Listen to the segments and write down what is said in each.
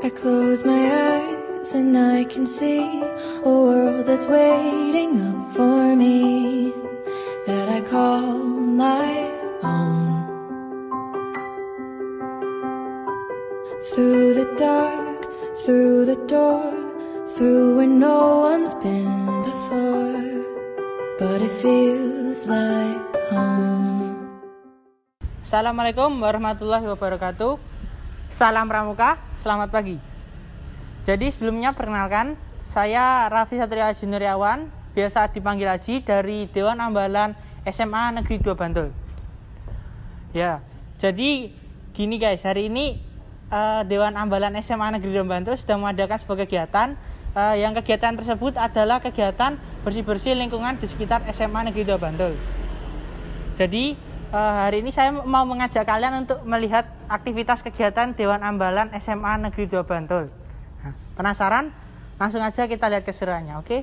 I close my eyes and I can see a world that's waiting up for me, that I call my own. Through the dark, through the door, through where no one's been before, but it feels like home. Assalamualaikum warahmatullahi wabarakatuh. Salam Pramuka, selamat pagi. Jadi sebelumnya perkenalkan, saya Raffi Satria Junuryawan, biasa dipanggil Haji, dari Dewan Ambalan SMA Negeri 2 Bantul. Ya, jadi gini guys, hari ini Dewan Ambalan SMA Negeri 2 Bantul sedang mengadakan sebuah kegiatan. Yang kegiatan tersebut adalah kegiatan bersih-bersih lingkungan di sekitar SMA Negeri 2 Bantul. Jadi hari ini saya mau mengajak kalian untuk melihat aktivitas kegiatan Dewan Ambalan SMA Negeri 2 Bantul. Nah, penasaran? Langsung aja kita lihat keseruannya, oke?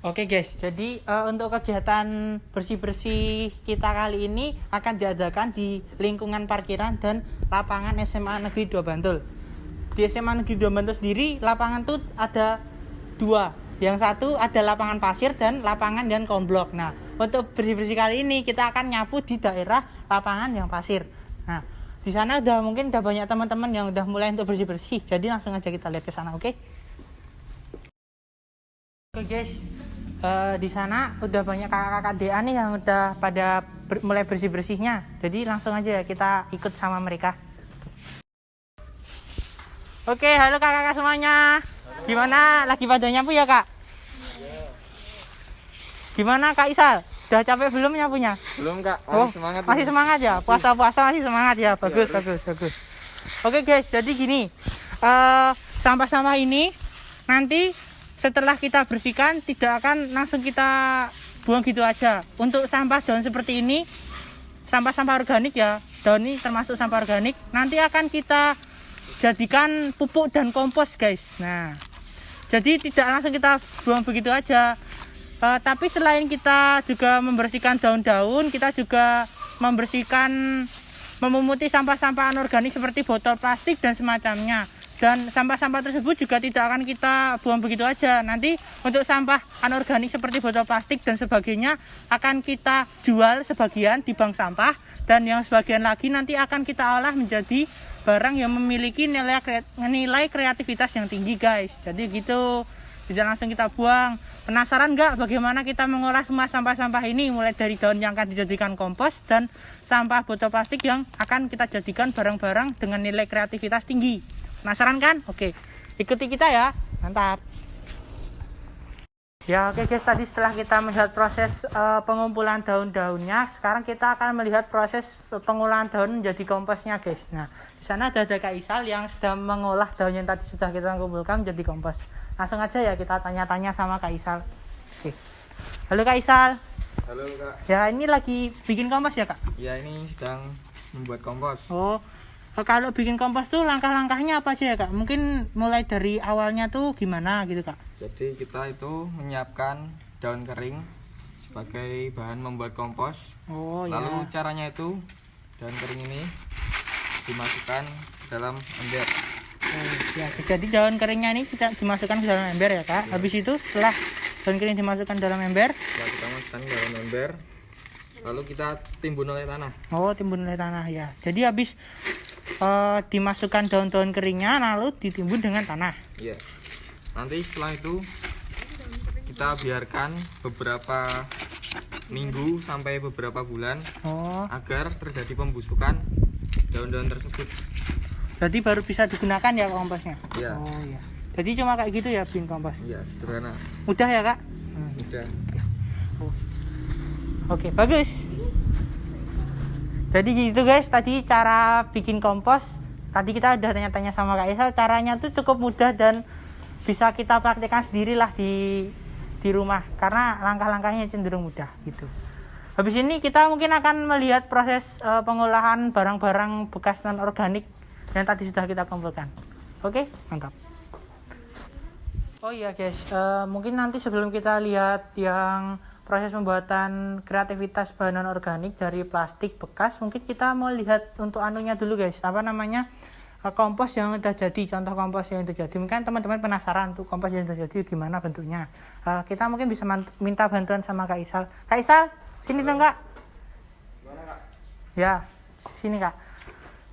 Oke guys, jadi untuk kegiatan bersih-bersih kita kali ini akan diadakan di lingkungan parkiran dan lapangan SMA Negeri 2 Bantul. Di SMA Negeri 2 Bantul sendiri, lapangan tuh ada dua. Yang satu ada lapangan pasir dan lapangan yang komblok. Nah, untuk bersih-bersih kali ini kita akan nyapu di daerah lapangan yang pasir. Nah, di sana mungkin udah banyak teman-teman yang udah mulai untuk bersih-bersih. Jadi langsung aja kita lihat ke sana, oke? Oke guys, di sana udah banyak kakak-kakak DA nih yang udah pada mulai bersih-bersihnya. Jadi langsung aja ya kita ikut sama mereka. Oke, halo kakak-kakak semuanya. Gimana? Lagi pada nyapu ya, Kak? Gimana, Kak Isal? Sudah capek belum nyapunya? Belum, Kak. Masih semangat. Masih semangat ya? Puasa-puasa masih semangat ya? Bagus, bagus. Oke, guys. Jadi gini. Sampah-sampah ini nanti setelah kita bersihkan tidak akan langsung kita buang gitu aja. Untuk sampah daun seperti ini, sampah-sampah organik ya. Daun ini termasuk sampah organik. Nanti akan kita jadikan pupuk dan kompos, guys. Nah, jadi tidak langsung kita buang begitu aja. Tapi selain kita juga membersihkan daun-daun, kita juga memumuti sampah-sampah anorganik seperti botol plastik dan semacamnya. Dan sampah-sampah tersebut juga tidak akan kita buang begitu aja. Nanti untuk sampah anorganik seperti botol plastik dan sebagainya akan kita jual sebagian di bank sampah, dan yang sebagian lagi nanti akan kita olah menjadi barang yang memiliki nilai kreativitas yang tinggi, guys. Jadi gitu, tidak langsung kita buang. Penasaran nggak bagaimana kita mengolah semua sampah-sampah ini, mulai dari daun yang akan dijadikan kompos dan sampah botol plastik yang akan kita jadikan barang-barang dengan nilai kreativitas tinggi. Penasaran kan? Oke, ikuti kita ya. Mantap. Ya, oke guys, tadi setelah kita melihat proses pengumpulan daun-daunnya, sekarang kita akan melihat proses pengolahan daun menjadi komposnya, guys. Nah, di sana ada Kak Isal yang sedang mengolah daun yang tadi sudah kita kumpulkan menjadi kompos. Langsung aja ya kita tanya-tanya sama Kak Isal. Oke. Halo Kak Isal. Halo, Kak. Ya, ini lagi bikin kompos ya, Kak? Ya, ini sedang membuat kompos. Oh. Kalau bikin kompos tuh langkah-langkahnya apa aja ya, Kak? Mungkin mulai dari awalnya tuh gimana gitu, Kak? Jadi kita itu menyiapkan daun kering sebagai bahan membuat kompos. Oh, lalu ya. caranya itu daun kering ini dimasukkan ke dalam ember. Oh, ya. Jadi daun keringnya ini kita dimasukkan ke dalam ember ya, Kak? Ya. Habis itu setelah daun kering dimasukkan dalam ember, Ya, kita masukkan ke dalam ember. Lalu kita timbun oleh tanah. Oh, timbun oleh tanah ya. Jadi habis dimasukkan daun-daun keringnya lalu ditimbun dengan tanah. Iya. Nanti setelah itu kita biarkan beberapa minggu sampai beberapa bulan agar terjadi pembusukan daun-daun tersebut. Jadi baru bisa digunakan ya komposnya? Iya. Oh iya. Jadi cuma kayak gitu ya bikin kompos? Iya, sederhana. Mudah ya, Kak? Mudah. Oke, bagus. Jadi gitu guys, tadi cara bikin kompos. Tadi kita udah tanya-tanya sama Kak Isal, caranya tuh cukup mudah dan bisa kita praktekkan sendirilah di rumah, karena langkah-langkahnya cenderung mudah gitu. Habis ini kita mungkin akan melihat proses pengolahan barang-barang bekas non organik yang tadi sudah kita kumpulkan. Oke, mantap. Oh iya guys, mungkin nanti sebelum kita lihat yang proses pembuatan kreativitas bahan non organik dari plastik bekas, mungkin kita mau lihat untuk anunya dulu guys, apa namanya, kompos yang udah jadi, contoh kompos yang udah jadi. Mungkin teman-teman penasaran tuh kompos yang udah jadi gimana bentuknya. Kita mungkin bisa minta bantuan sama Kak Isal. Kak Isal, sini dong Kak. Ya, sini Kak.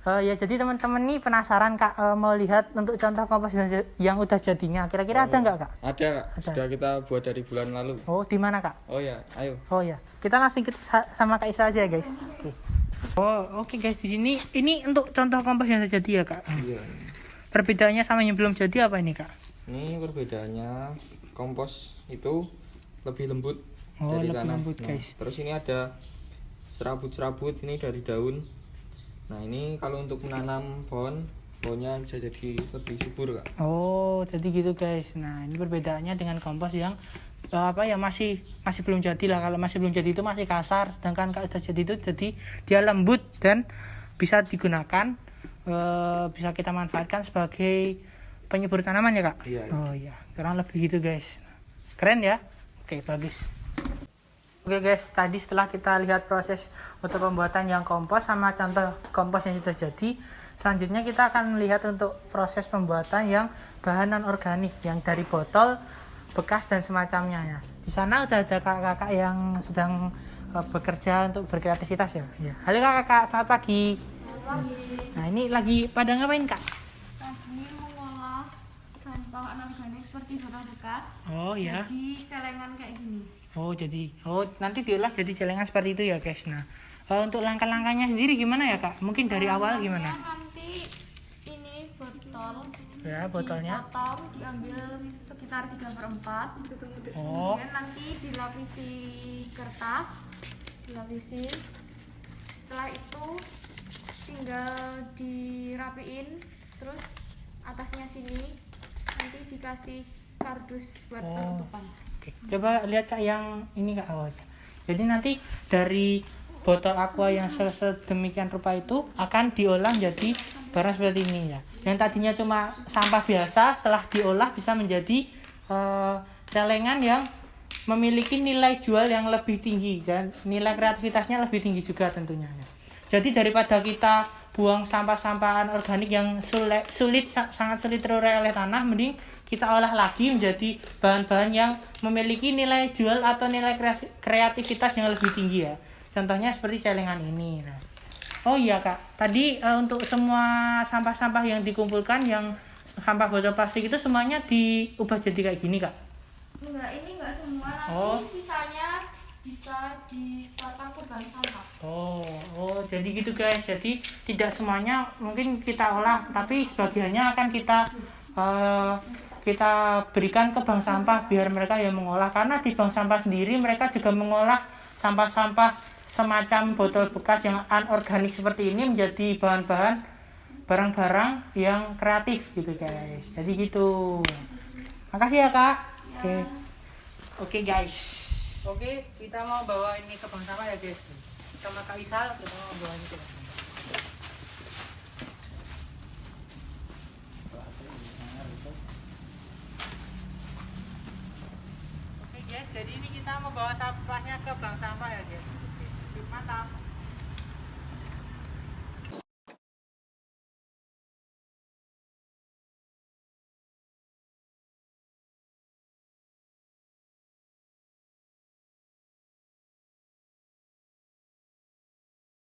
Ya jadi teman-teman nih penasaran Kak, mau lihat untuk contoh kompos yang udah jadinya. Kira-kira ada nggak Kak? Ada Kak, sudah kita buat dari bulan lalu. Oh, di mana Kak? Oh ya, ayo. Oh ya, kita langsung sama Kak Isa aja guys. Oke. Oh oke guys, di sini ini untuk contoh kompos yang sudah jadi ya Kak. Iya. Perbedaannya sama yang belum jadi apa ini Kak? Ini perbedaannya, kompos itu lebih lembut dari lebih tanah. lembut, guys. Terus ini ada serabut-serabut ini dari daun. Nah ini kalau untuk menanam pohonnya bisa jadi lebih subur Kak. Oh jadi gitu guys. Nah ini perbedaannya dengan kompos yang masih belum jadi lah. Kalau masih belum jadi itu masih kasar, sedangkan kalau sudah jadi itu jadi dia lembut dan bisa digunakan, bisa kita manfaatkan sebagai penyubur tanaman ya Kak. Iya. Oh iya, kurang lebih gitu guys. Keren ya. Oke bagus. Oke guys, tadi setelah kita lihat proses untuk pembuatan yang kompos sama contoh kompos yang sudah jadi, selanjutnya kita akan melihat untuk proses pembuatan yang bahan non organik yang dari botol bekas dan semacamnya ya. Di sana udah ada kakak-kakak yang sedang bekerja untuk berkreativitas ya. Ya. Halo kakak, selamat pagi. Selamat pagi. Nah ini lagi pada ngapain Kak? Lagi mengolah sampah anorganik seperti botol bekas. Oh ya. Jadi celengan kayak gini. Nanti diolah jadi celengan seperti itu ya guys. Nah untuk langkah-langkahnya sendiri gimana ya Kak? Mungkin dari awal gimana? Nanti ini botol. Ya botolnya. Dipotong, diambil sekitar 3/4. Oh. Kemudian nanti dilapisi kertas, dilapisin. Setelah itu tinggal dirapiin, terus atasnya sini nanti dikasih kardus buat penutupan. Oke. Coba lihat Kak yang ini Kak. Jadi nanti dari botol aqua yang sedemikian rupa itu akan diolah menjadi barang seperti ini ya. Yang tadinya cuma sampah biasa, setelah diolah bisa menjadi celengan yang memiliki nilai jual yang lebih tinggi dan nilai kreativitasnya lebih tinggi juga tentunya. Jadi daripada kita buang sampah-sampahan organik yang sangat sulit terurai oleh tanah, mending kita olah lagi menjadi bahan-bahan yang memiliki nilai jual atau nilai kreativitas yang lebih tinggi ya. Contohnya seperti celengan ini. Nah. Oh iya Kak, tadi untuk semua sampah-sampah yang dikumpulkan, yang sampah botol plastik itu semuanya diubah jadi kayak gini Kak? Enggak, ini enggak semua, nanti sisanya bisa disetorkan ke bank sampah. Oh, jadi gitu guys. Jadi tidak semuanya mungkin kita olah, tapi sebagiannya akan kita berikan ke bank sampah biar mereka yang mengolah. Karena di bank sampah sendiri mereka juga mengolah sampah-sampah semacam botol bekas yang anorganik seperti ini menjadi bahan-bahan barang-barang yang kreatif gitu guys. Jadi gitu. Makasih ya Kak. Oke guys. Oke, kita mau bawa ini ke bank sampah ya guys. Sama Kak Isal kita mau bawa ini ke bank sampah. Oke guys, jadi ini kita mau bawa sampahnya ke bank sampah ya guys. Oke, mantap.